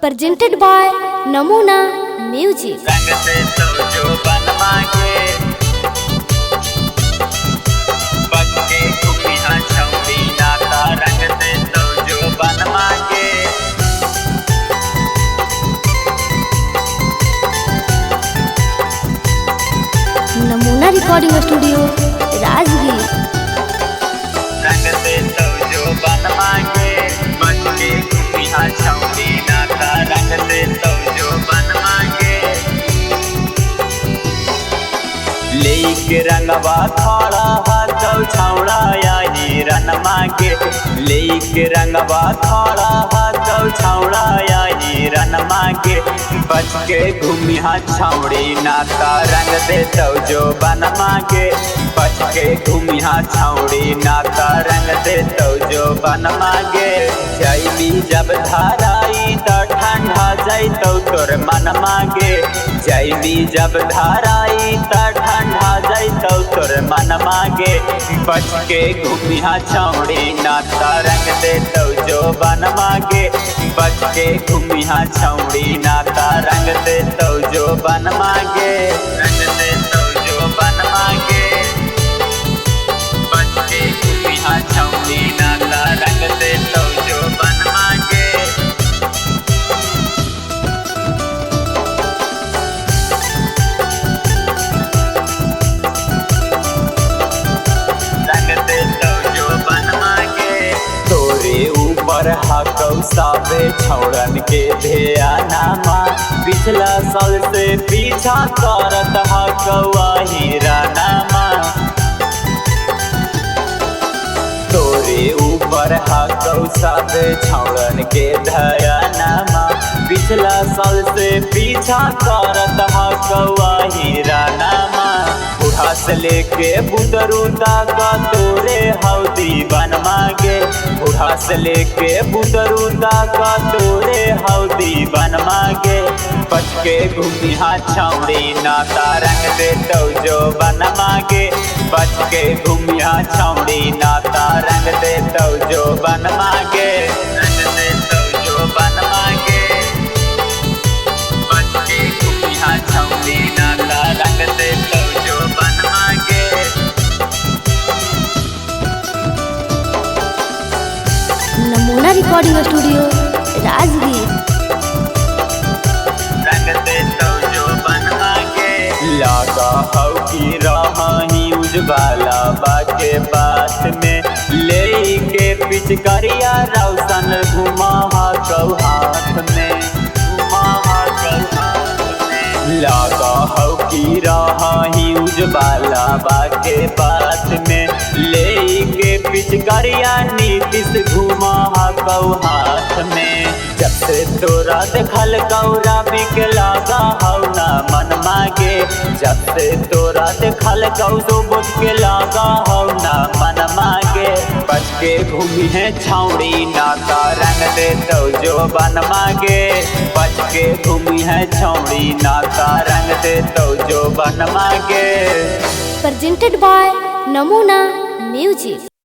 presented by Namuna Music। रंग से तो जो बनवा के बच्चे कुपिया छौड़ी नाता रंग से तो जो बनवा के नमूना रिकॉर्डिंग स्टूडियो राजगीर। रंग से तो जो बनवा के बच्चे कुपिया छौड़ी नाता रंग से तो जो बनवा के लेके रंगवा खड़ा हाथौ छौड़ा आई रनमा के लेके रंगवा खड़ा हाथौ छौड़ा आई रनमा के बच के घूमिया छौड़ी नाता रंग दे तो जो बनवा के बच के घूमिया छौड़ी नाता रंग दे तो जो बनवा के जैबी जब धाराई तो ठंडा जैतौ तोर मनमा के जैबी जब धाराई तो ठंडा जैतौ तोर मनमा के बच के घूमिया छौड़ी नाता रंग दे तो जो बनवा के बच के घूमिया छौड़ी नाता रंग दे तो जो बनवा के रंग दे तो जो बनवा के बच के घूमिया छौड़ी नाता रंग दे तो जो बनवा के रंग दे तो जो बनवा के तोरे ऊपर हकौ साबे छौड़न के ध्यानमा पिछला साल से पीछा करत हकौ हीरा नामा तोरे ऊपर हकौ साबे छौड़न के ध्यानमा पिछला साल से पीछा करत हकौ हीरा नामा बूढ़ा से लेके बुदरू तक तोरे हौदी बनवा गे बूढ़ा से लेके बुदरू तक तोरे हौदी बनवा गे बच के घूमिया छौड़ी नाता रंग दे तो जो बनवा गे बच के घूमिया छौड़ी नाता रंग दे तो जो बनवा गे रंग दे तो जो बनवा गे बच के घूमिया छौड़ी नाता रंग दे तो जो बनवा गे नमूना रिकॉर्डिंग स्टूडियो राजगीर। रंग दे तो जो बनवा के लागा हौ की रही उजवाला बाके बात में ले के पिचकारिया रौशन घुमा हकौ हाथ में घुमा हकौ हाथ में लागा हौ की रही उजवाला बाके बात में ले के पिचकारिया नीतीश घुमा हकौ हाथ में जब से तोरा देखल गौरा बिक लागा हौ ना मन मागे जब से तोरा देखल गौ बुझ के लागा हौ ना मन मागे बच के घूमी है छौड़ी नाता रंग दे तो जो बन मागे बच के घूमी है छौड़ी नाता रंग दे तो जो बन मागे। presented by Namuna Music।